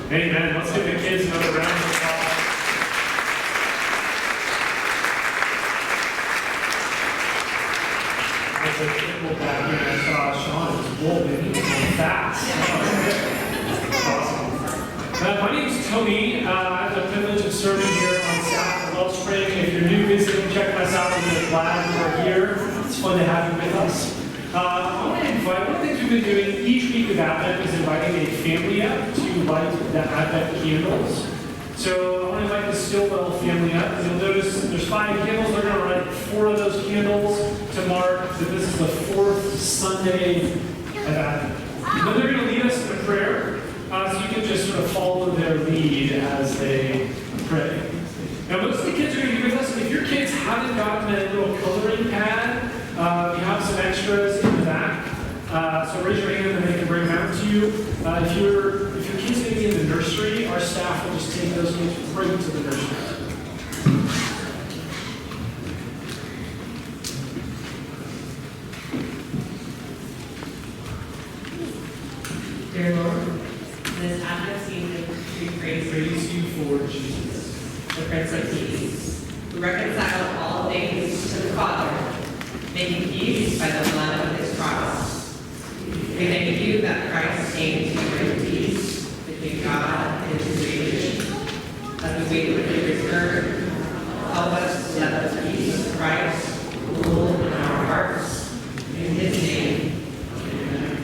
Amen. Let's give the kids another round of applause. As I looked back here, I saw Sean was wolfing. He was going fast. Awesome. My name is Tony. I have the privilege of serving here on staff at Wellspring. If you're new visiting, check us out. We're glad you are here. It's fun to have you with us. I want to invite, one of the things we've been doing each week of Advent is inviting a family up to light the Advent candles. So I want to invite the Stillwell family up. You'll notice there's 5 candles. They're going to light 4 of those candles to mark that this is the 4th Sunday of Advent. And then they're going to lead us in a prayer, so you can just sort of follow their lead as they pray. Now, most of the kids are going to be with us. If your kids haven't gotten a little coloring pad, we have some extras in the back. So raise your hand and they can bring them out to you. If your kids may be in the nursery, our staff will just take those kids right to the nursery. Dear Lord, this Advent season, we praise you for Jesus, the Prince of Peace, who reconciled all things to the Father, making peace by the blood of his cross. We thank you that Christ came to bring peace between God and his creation. As we wait for his return, help us to let the peace of Christ rule in our hearts. In his name, amen.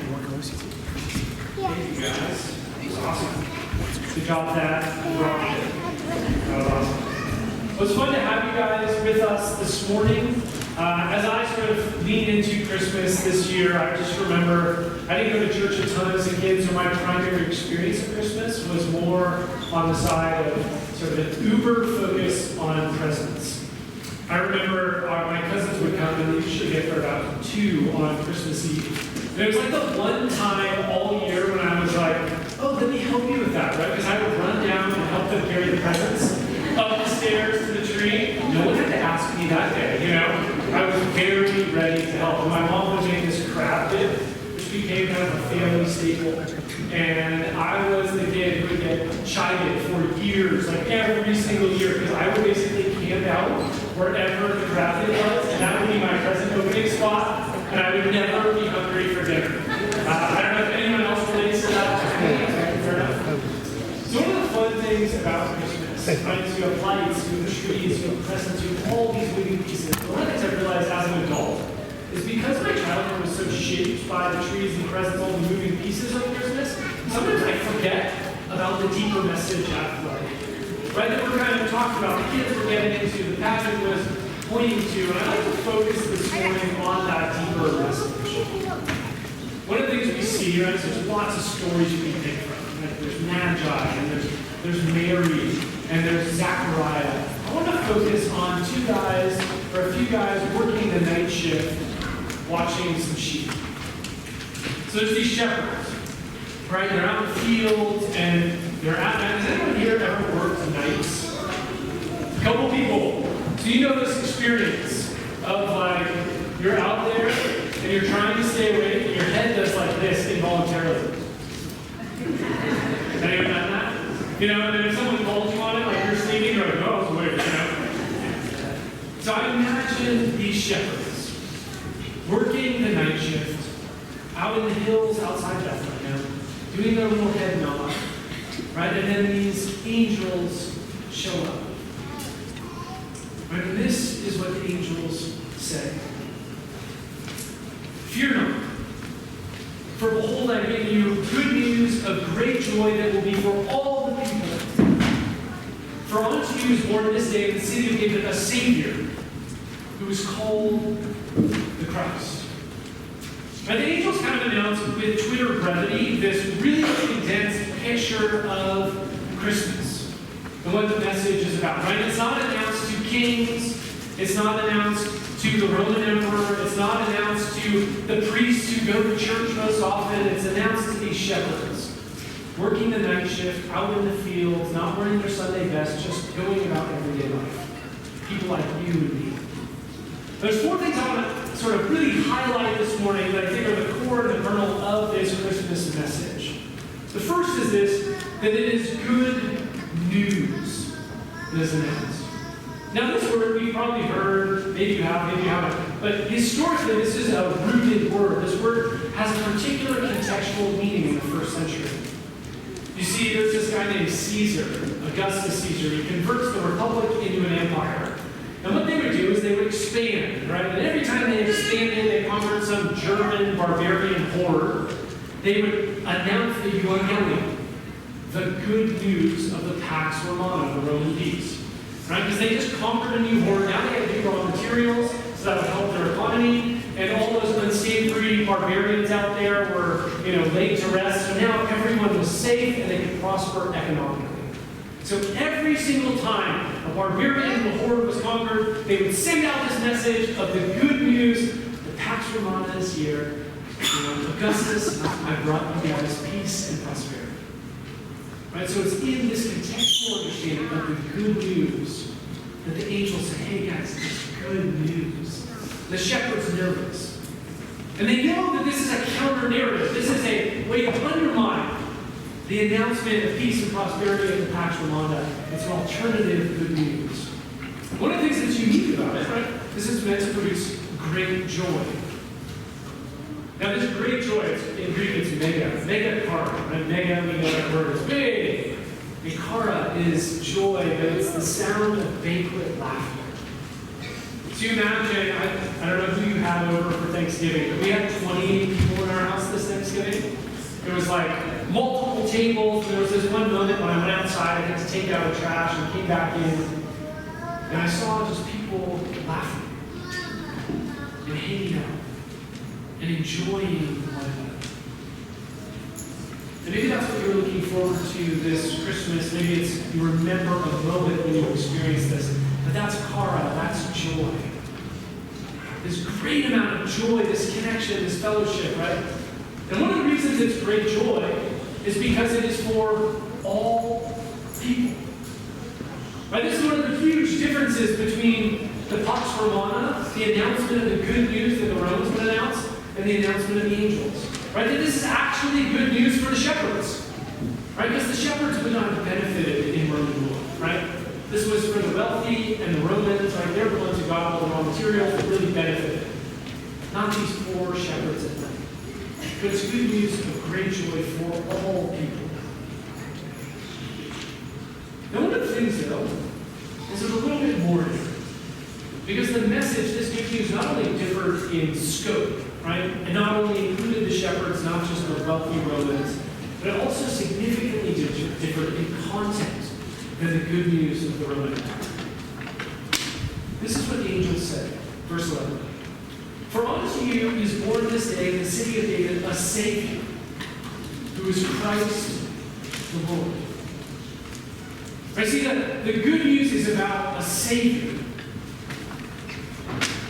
Thank you guys. That was awesome. Good job, Dad. That was awesome. Well, it's fun to have you guys with us this morning. As I sort of lean into Christmas this year, I just remember I didn't go to church a ton as a kid, so my primary experience of Christmas was more on the side of sort of an uber focus on presents. I remember my cousins would come and they usually get there about 2 on Christmas Eve. And it was like the one time all year when I was like, oh, let me help you with that, right? Because I would run down and help them carry the presents up the stairs to the tree. No one had to ask me that day, you know? I was very ready to help. And my mom would make this crab dip, which became kind of a family staple. And I was the kid who would get chided for years, like every single year, because I would basically camp out wherever the crab dip was, and that would be my present opening spot, and I would never be hungry for dinner. I don't know if anyone else relates to that. Fair enough. So one of the fun things about Christmas, right, is you have lights, you have trees, you have presents, you have all these moving pieces. One of the things I realized as an adult is because my childhood was so shaped by the trees and presents, all the moving pieces of Christmas, sometimes I forget about the deeper message at play. Right, that we're kind of talking about, the kids were getting into, the pastor was pointing to, and I'd like to focus this morning on that deeper message. One of the things we see here is there's lots of stories you can pick from. Right? There's Magi, and there's Mary, and there's Zachariah. I want to focus on 2 guys, or a few guys working the night shift, watching some sheep. So there's these shepherds, right? They're out in the fields, and they're out. Has anyone here ever worked nights? A couple people. So you know this experience of like, you're out there, and you're trying to stay awake, and your head does like this involuntarily. Has anyone done that? You know, and then if someone calls you on it, like you're sleeping, you're like, oh, I was awake, you know? So I imagine these shepherds working the night shift out in the hills outside Bethlehem, doing their little head nod, right? And then these angels show up. Right? And this is what the angels say. Fear not, for behold, I bring you good news of great joy that will be for all the people. For unto you is born this day in the city of David a Savior, who is called the Christ. Now, the angels kind of announced with Twitter brevity this really condensed picture of Christmas and what the message is about, right? It's not announced to kings. It's not announced to the Roman emperor. It's not announced to the priests who go to church most often. It's announced to these shepherds, working the night shift, out in the fields, not wearing their Sunday best, just going about everyday life. People like you and me. There's 4 things I want to sort of really highlight this morning that I think are the core and the kernel of this Christmas message. The first is this: that it is good news that is announced. Now this word we've probably heard, maybe you have, maybe you haven't, but historically this is a rooted word. This word has a particular contextual meaning in the first century. You see, there's this guy named Caesar, Augustus Caesar. He converts the republic into an empire. And what they would do is they would expand, right? And every time they expanded, they conquered some German barbarian horde, they would announce the Evangelium, the good news of the Pax Romana, the Roman peace. Right? Because they just conquered a new horde. Now they had new raw materials, so that would help their economy. And all those unsavory barbarians out there were, laid to rest. So now everyone was safe and they could prosper economically. So every single time a barbarian horde was conquered, they would send out this message of the good news. The Pax Romana is here. Augustus, I brought you guys peace and prosperity. Right? So it's in this contextual understanding of the good news that the angels say, hey guys, it's good news. The shepherd's nervous. And they know that this is a counter-narrative. This is a way to undermine the announcement of peace and prosperity of the Pax Romana. It's an alternative good news. One of the things that's unique about it, right, this is meant to produce great joy. Now this great joy, in Greek it's mega. Mega kara. Right? Mega, we know that word is big. And kara is joy, but it's the sound of banquet laughter. So you imagine, I don't know who you had over for Thanksgiving, but we had 20 people in our house this Thanksgiving. There was like multiple tables. There was this one moment when I went outside, I had to take out the trash and came back in. And I saw just people laughing and hanging out and enjoying one another. And maybe that's what you're looking forward to this Christmas. Maybe it's you remember a moment when you experienced this. But that's kara, that's joy. This great amount of joy, this connection, this fellowship, right? And one of the reasons it's great joy is because it is for all people. Right? This is one of the huge differences between the Pax Romana, the announcement of the good news that the Romans would announce, and the announcement of the angels. Right? That this is actually good news for the shepherds. Right? Because the shepherds would not have benefited in Roman rule. Right? This was for the wealthy and the Romans. Right? They're the ones who got all the raw materials that really benefited. Not these poor shepherds at night. But it's good news of great joy for all people. Now, one of the things, though, is there's a little bit more here. Because the message, this good news, not only differed in scope, right? And not only included the shepherds, not just the wealthy Romans, but it also significantly differed in content than the good news of the Roman Empire. This is what the angels said. Verse 11. For unto you is born this day in the city of David a Savior, who is Christ the Lord. Right? See, the good news is about a Savior.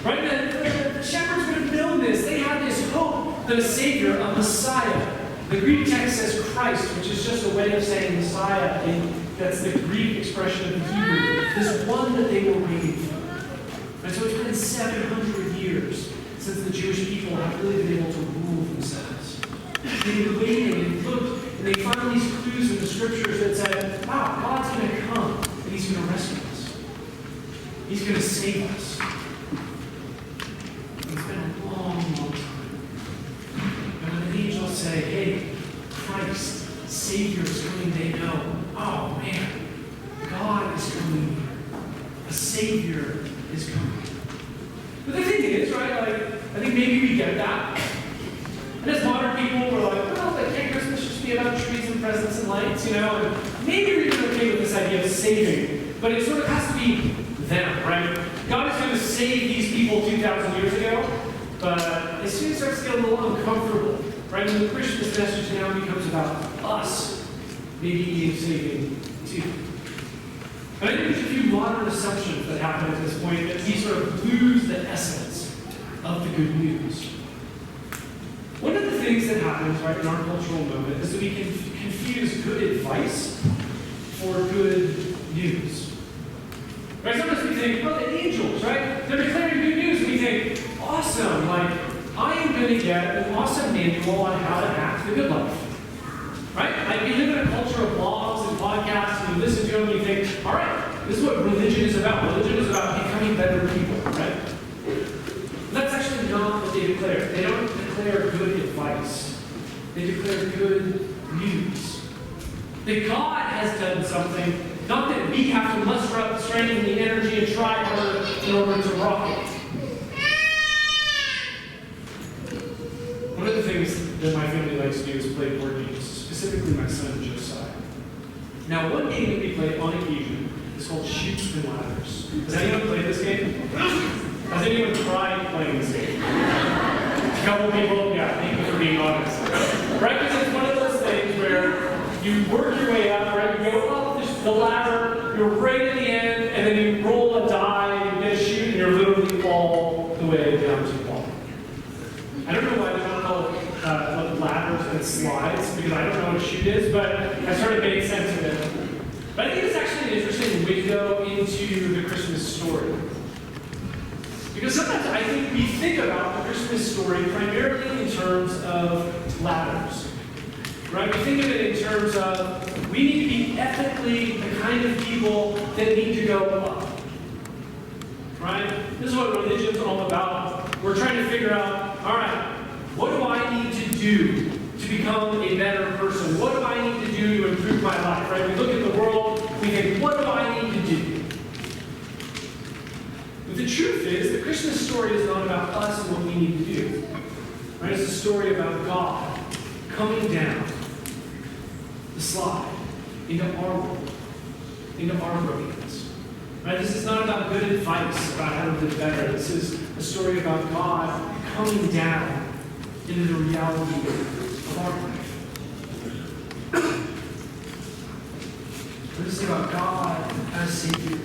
Right? The shepherds would have known this. They had this hope that a Savior, a Messiah. The Greek text says Christ, which is just a way of saying Messiah, and that's the Greek expression of the Hebrew. This one that they were waiting for. And so it's been 700 years since the Jewish people have really been able to rule themselves. They've been waiting and looked, and they found these clues in the scriptures that said, wow, God's going to come, and He's going to rescue us. He's going to save us. It's been a long, long time. And when the angels say, hey, Christ, Savior is coming, they know, oh man, God is coming here. A Savior is coming. But the thing is, right, I think maybe we get that. And as modern people, we're like, well, can't Christmas just be about trees and presents and lights, And maybe we're even okay with this idea of saving. But it sort of has to be them, right? God is going to save these people 2,000 years ago, but as soon as it starts to get a little uncomfortable, right? When the Christmas message now becomes about us, maybe needing saving too. And I think there's a few modern assumptions that happen at this point that we sort of lose the essence of the good news. One of the things that happens, right, in our cultural moment is that we can confuse good advice for good news. Right? Sometimes we think, well, the angels, right? They're declaring good news, and we think, awesome, I am going to get an awesome manual on how to act the good life. Right? Like we live in a culture of blogs and podcasts, and you listen to them and you think, all right, this is what religion is about. Religion is about becoming better people, right? But that's actually not what they declare. They don't declare good advice. They declare good news. That God has done something, not that we have to muster up the strength and the energy and try harder in order to rock it. One of the things that my family likes to do is play board games, specifically my son Josiah. Now, one game that we play on occasion is called Shoots and Ladders. Has anyone played this game? Has anyone tried playing this game? A couple people, yeah, thank you for being honest. Right? Because it's one of those things where you work your way up, right? You go up the ladder, you're right at the end, and then you roll a die, you get a shoot, and you're literally all the way down to the bottom. I don't know why they don't call it ladders and slides, because I don't know what a shoot is, but I sort of made sense of it. But I think it's actually an interesting window into the Christmas story. Because sometimes I think we think about the Christmas story primarily in terms of ladders. Right? We think of it in terms of we need to be ethically the kind of people that need to go up. Right? This is what religion's all about. We're trying to figure out, all right, what do I need to do to become a better person? What do I need to do to improve my life? Right? We look at the world, we think, what do I need to do? But the truth is, the Christmas story is not about us and what we need to do. Right? It's a story about God coming down the slide into our world, into our brokenness. Right? This is not about good advice about how to live better. This is a story about God coming down into the reality of our life. This is about God as Savior.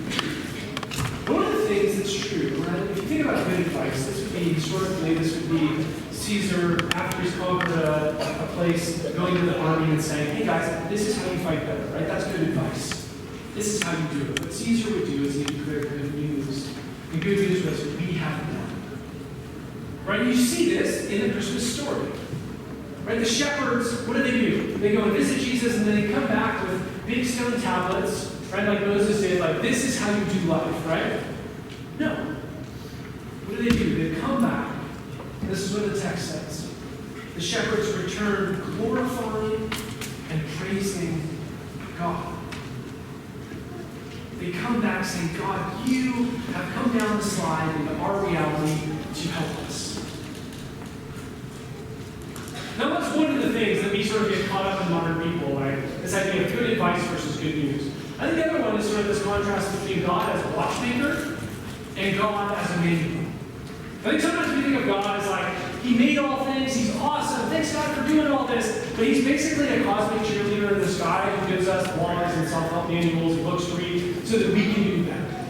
One of the things that's true, right? If you think about good advice, this would be historically, this would be Caesar, after he's conquered a place, going to the army and saying, hey guys, this is how you fight better, right? That's good advice. This is how you do it. What Caesar would do is he'd declare good news. And good news was, we have done. Right? You see this in the Christmas story. Right? The shepherds, what do? They go and visit Jesus and then they come back with big stone tablets, right? Like Moses did, like, this is how you do life, right? No. What do? They come back. This is what the text says. The shepherds return glorifying and praising God. They come back saying, God, you have come down the slide into our reality to help us. Now that's one of the things that we sort of get caught up in modern people, like this idea of good advice versus good news. I think the other one is sort of this contrast between God as a watchmaker and God as a manual. I think sometimes we think of God as like, he made all things, he's awesome, thanks God for doing all this, but he's basically a cosmic cheerleader in the sky who gives us blogs and self-help manuals and books to read so that we can do better.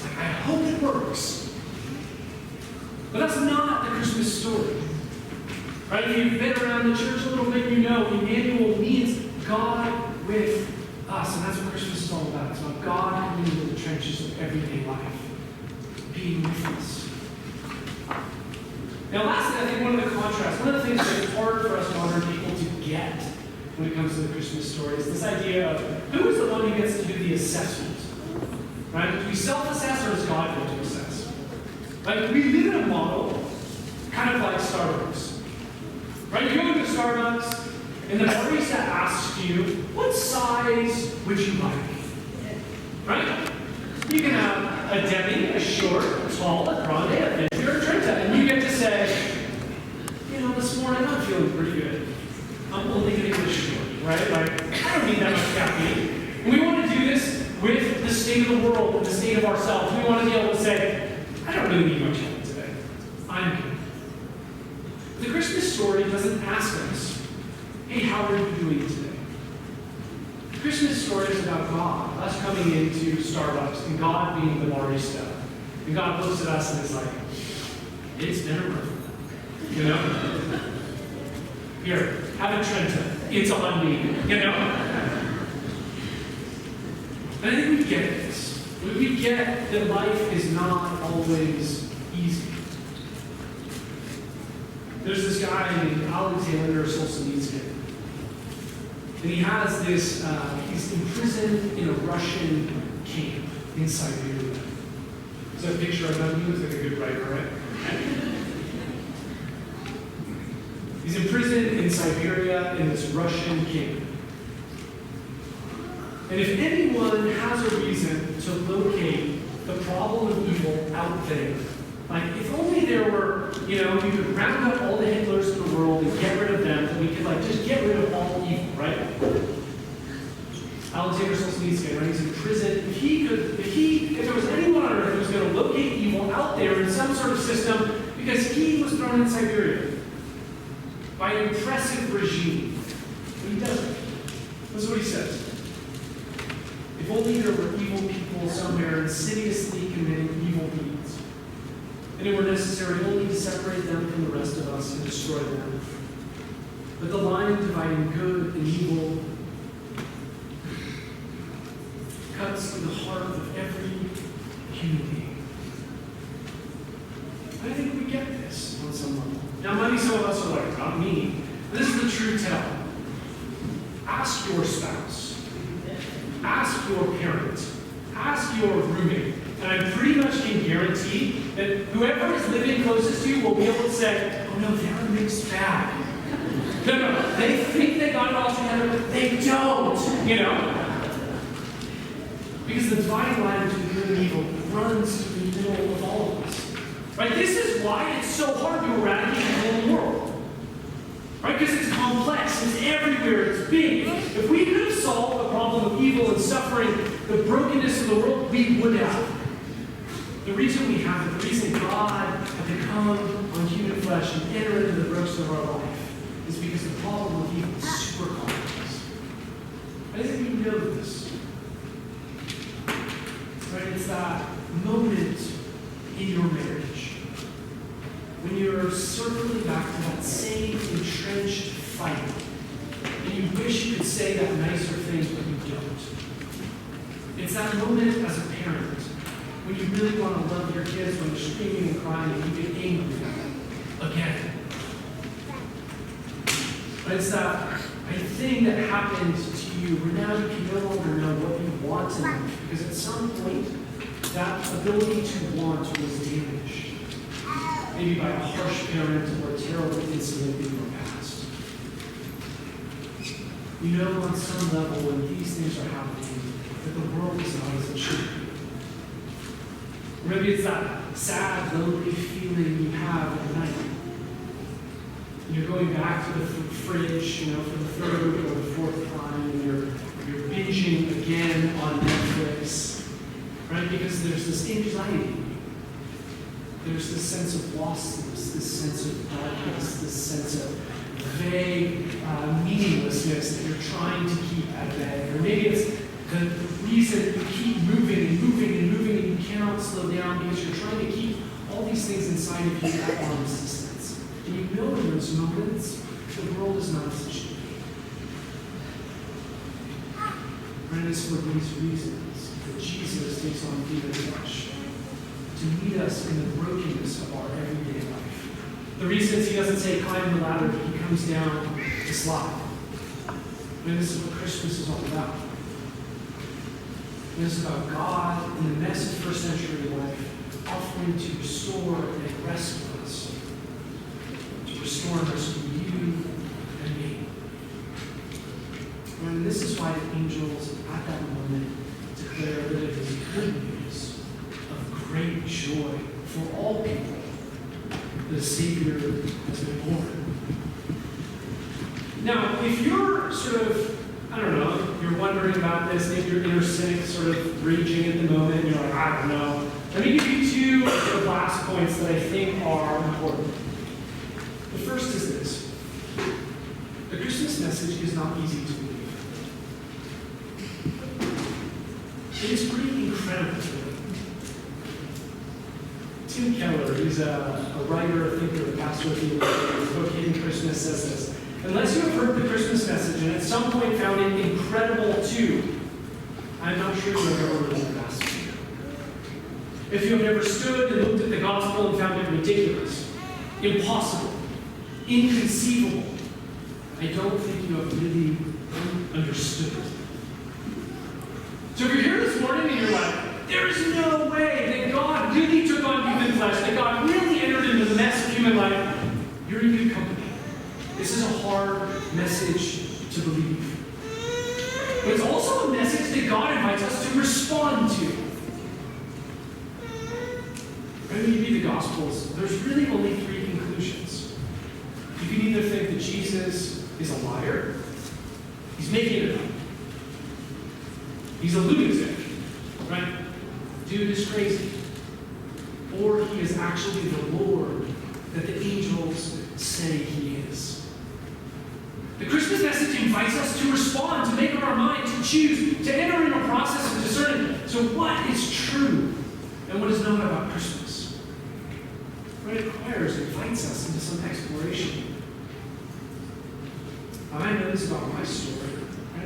Like, I hope it works. But that's not the Christmas story. Right? If you've been around the church a little bit, you know Emmanuel means God with us, and that's what Christmas is all about. It's about God coming into the trenches of everyday life, being with us. Now lastly, I think one of the contrasts, one of the things that is hard for us modern people to get when it comes to the Christmas story is this idea of who is the one who gets to do the assessment? Right? Do we self-assess or does God get to assess? Like, we live in a model kind of like Starbucks. Right? You go into Starbucks and the barista asks you, what size would you like? Right? You can have a demi, a short, a tall, a grande, a venti, or a trenta. And you get to say, you know, this morning I'm feeling pretty good. I'm only going to get a short, right? Like, I don't need that much caffeine. And we want to do this with the state of the world, with the state of ourselves. We want to be able to say, I don't really need much help today. I'm good. The Christmas story doesn't ask us, hey, how are you doing today? The Christmas story is about God, us coming into Starbucks, and God being the barista. And God looks at us and is like, it's dinner perfect. You know? Here, have a Trenta. It's on me. You know? And I think we get this. We get that life is not always easy. There's this guy named Alexander Solzhenitsyn. And he has this, he's imprisoned in a Russian camp in Siberia. Is that a picture of him? He looks like a good writer, right? He's imprisoned in Siberia in this Russian camp. And if anyone has a reason to locate the problem of evil out there, like if only there were, you could round up all the Hitlers in the world and get rid of them, and we could just get rid of all evil, right? Alexander Solzhenitsyn, right? He's in prison. If there was anyone on earth who was going to locate evil out there in some sort of system, because he was thrown in Siberia by an oppressive regime. But he doesn't. This is what he says. If only there were evil people somewhere insidiously committing evil deeds, and it were necessary only to separate them from the rest of us and destroy them. But the line dividing good and evil cuts to the heart of every human being. I think we get this on some level. Now, maybe some of us are like, not me. This is the true tell. Ask your spouse. Ask your parent. Ask your roommate. And I pretty much can guarantee that whoever is living closest to you will be able to say, oh no, they're a mixed bag. No, they think they got it all together, but they don't, Because the dividing line between good and evil runs through the middle of all of us. Right? This is why it's so hard to eradicate evil in the world. Right? Because it's complex, it's everywhere, it's big. If we could have solved the problem of evil and suffering, the brokenness of the world, we would have. The reason we have it, the reason God had to come on human flesh and enter into the brokenness of our life, is because the problem of evil is super complex. I think you know this. Right? It's that moment in your marriage when you're circling back to that same entrenched fight, and you wish you could say that nicer things, but you don't. It's that moment as a parent when you really want to love your kids when they're screaming and crying and you get angry again. But it's that thing that happened to you where now you can no longer know what you want in life, because at some point that ability to want was damaged. Maybe by a harsh parent or a terrible incident in your past. You know on some level when these things are happening that the world is not as it should be. Or maybe it's that sad, lonely feeling you have at night. And you're going back to the fridge, for the third or the fourth time, and you're binging again on Netflix, right? Because there's this anxiety. There's this sense of lostness, this sense of darkness, this sense of vague meaninglessness that you're trying to keep at bay. Or maybe it's the reason that you keep moving and moving and moving and you cannot slow down because you're trying to keep all these things inside of you at arm's distance. And you know in those moments, the world is not as it should be. And it's for these reasons that Jesus takes on human flesh to meet us in the brokenness of our everyday life. The reasons he doesn't say climb the ladder, but he comes down to slide. And this is what Christmas is all about. And this is about God in the mess of first century life offering to restore and rescue us. To restore and rescue you and me. And this is why the angels at that moment declare that it is good news of great joy for all people that a Savior has been born. Now, if you're sort of, you're wondering about this, maybe your inner cynic sort of raging at the moment, and you're like, I don't know. Let me give you two sort of last points that I think are important. The first is this. The Christmas message is not easy to believe. It is pretty incredible to believe. Tim Keller, who's a writer, a thinker, a pastor, his book Hidden Christmas says this. Unless you have heard the Christmas message and at some point found it incredible too, I'm not sure you have ever heard the gospel. If you have never stood and looked at the gospel and found it ridiculous, impossible, inconceivable, I don't think you have really understood it. So if you're here this morning and you're like, there is no way that God really took on human flesh, that God really entered into the mess of human life, you're in good company. This is a hard message to believe. But it's also a message that God invites us to respond to. When you read the Gospels, there's really only three conclusions. You can either think that Jesus is a liar, he's making it up, he's a lunatic, right? Dude is crazy. Or he is actually the Lord that the angels say he is. The Christmas message invites us to respond, to make up our mind, to choose, to enter in a process of discerning. So what is true and what is not about Christmas? What it requires invites us into some exploration. I know this about my story.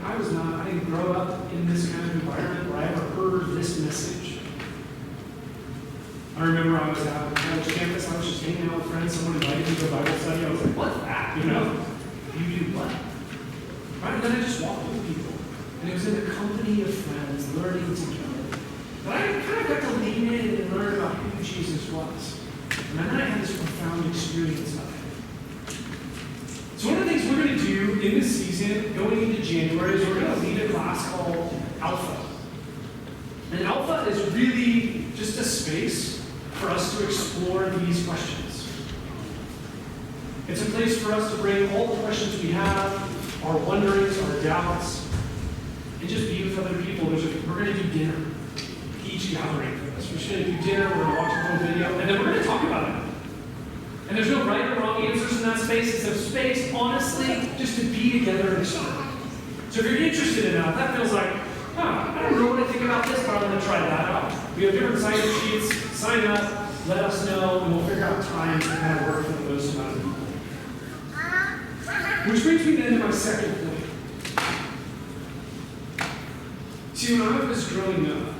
I didn't grow up in this kind of environment where I ever heard this message. I remember I was out on college campus, I was just hanging out with friends, someone invited me to a Bible study. I was like, what's that? You know? You do what? Right? And then I just walked with people. And it was in the company of friends, learning together. But I kind of got to lean in and learn about who Jesus was. And then I had this profound experience of it. So one of the things we're going to do in this season, going into January, is we're going to lead a class called Alpha. And Alpha is really just a space for us to explore these questions. It's a place for us to bring all the questions we have, our wonderings, our doubts, and just be with other people. We're going to do dinner, each gathering for us. We're just going to do dinner, we're going to watch a little video, and then we're going to talk about it. And there's no right or wrong answers in that space. It's a space, honestly, just to be together and explore. So if you're interested in that feels like, I don't know what I think about this, but I'm going to try that out. We have different sign-up sheets. Sign up, let us know, and we'll figure out time to kind of work for the most amount of people. Which brings me then to my second point. See, when I was growing up,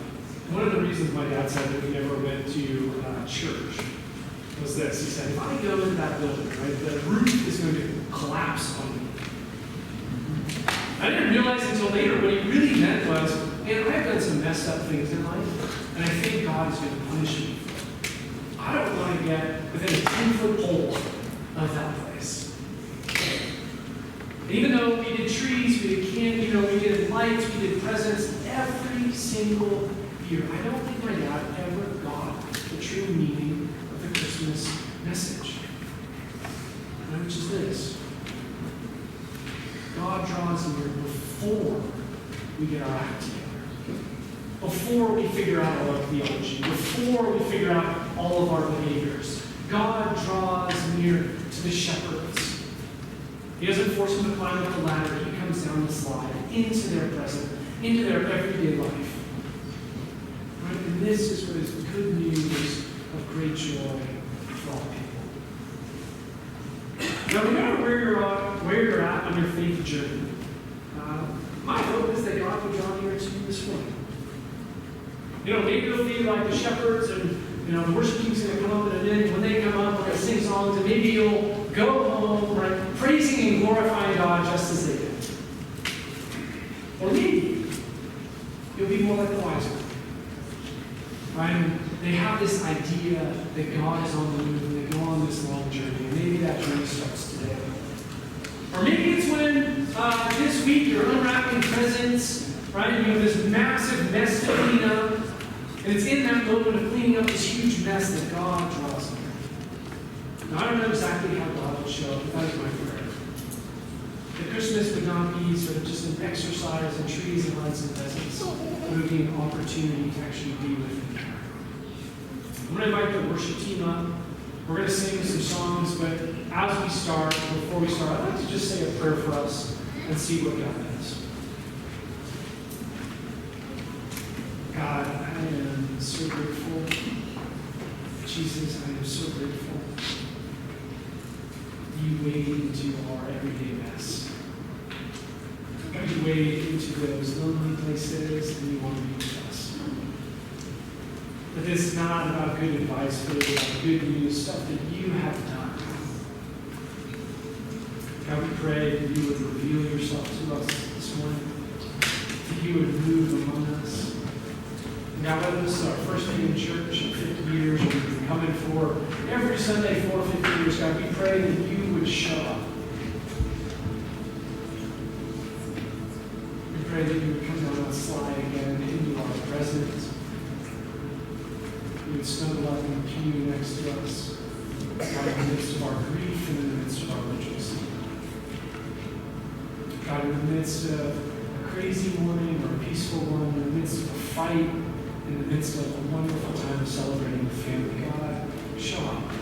one of the reasons my dad said that we never went to church was this. He said, if I go into that building, right, the roof is going to collapse on me. I didn't realize until later what he really meant was, man, I've done some messed up things in life, and I think God is going to punish me for it. I don't want to get within a 10-foot hole of that place. And even though we did trees, we did candy, we did lights, we did presents every single year, I don't think my dad ever got the true meaning of the Christmas message. Which is this. God draws near before we get our act together. Before we figure out all our theology. Before we figure out all of our behaviors. God draws near to the shepherds. He doesn't force them to climb up the ladder. He comes down the slide into their present, into their everyday life. Right? And this is what is good news of great joy for all people. Now, no matter where you're at on your faith journey, my hope is that God will draw near to you this morning. Maybe you'll be like the shepherds, and the worship team's going to come up, and then when they come up, we're going to sing songs, and maybe you'll go home, right, praising and glorifying God just as they did. Or maybe you'll be more like the wise men. Right? And they have this idea that God is on the move, and they go on this long journey. And maybe that journey starts today. Or maybe it's when this week you're unwrapping presents, right? And you have this massive mess to clean up. And it's in that moment of cleaning up this huge mess that God draws near. Now, I don't know exactly how God will show up, but that is my prayer. That Christmas would not be sort of just an exercise in trees and lights and presents. It would be an opportunity to actually be with Him. I'm going to invite the worship team up. We're going to sing some songs, but before we start, I'd like to just say a prayer for us and see what God does. God, I am so grateful. Jesus, I am so grateful. You wade into our everyday mess. God, you wade into those lonely places, and you want to be with us. But this is not about good advice, but it's about good news, stuff that you have done. God, we pray that you would reveal yourself to us this this morning, that you would move among us. God, whether this is our first day in church in 50 years, or we've been coming for every Sunday for 50 years, God, we pray that you would show up. We pray that you would come down and slide again into our presence. You would snuggle up and pew next to us. God, in the midst of our grief and in the midst of our rejoicing. God, in the midst of a crazy morning or a peaceful one, in the midst of a fight, in the midst of a wonderful time of celebrating with family, God, show up.